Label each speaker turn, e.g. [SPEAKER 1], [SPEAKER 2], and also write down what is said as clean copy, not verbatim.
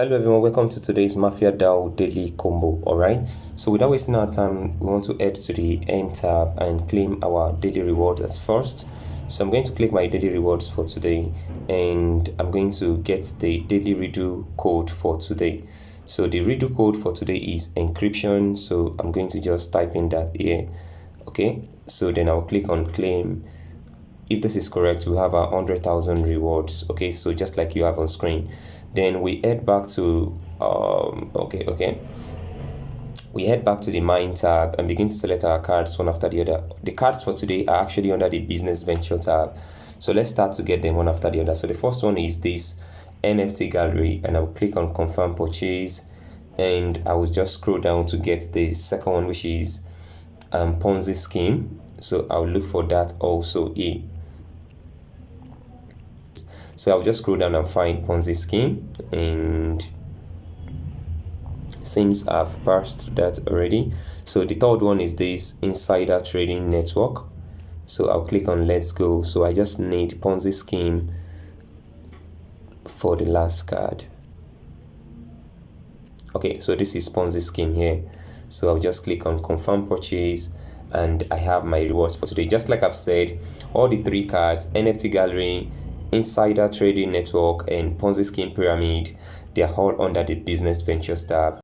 [SPEAKER 1] Hello everyone, welcome to today's MafiaDao daily combo. Alright, so without wasting our time, we want to head to the end tab and claim our daily rewards as first. So I'm going to click my daily rewards for today, and I'm going to get the daily redo code for today. So the redo code for today is encryption, so I'm going to just type in that here. Okay, so then I'll click on claim. If this is correct, we have 100,000 rewards. Okay, so just like you have on screen. Then we head back to we head back to the mine tab and begin to select our cards one after the other. The cards for today are actually under the business venture tab, so let's start to get them one after the other. So the first one is this NFT gallery, and I'll click on confirm purchase, and I will just scroll down to get the second one, which is Ponzi scheme. So I'll look for that also here. So I'll just scroll down and find Ponzi scheme, and seems I've passed that already. So the third one is this insider trading network, so I'll click on let's go. So I just need Ponzi scheme for the last card. Okay, so this is Ponzi scheme here, so I'll just click on confirm purchase, and I have my rewards for today. Just like I've said, all the three cards, NFT gallery, insider trading network, and Ponzi scheme pyramid, they are all under the business ventures tab.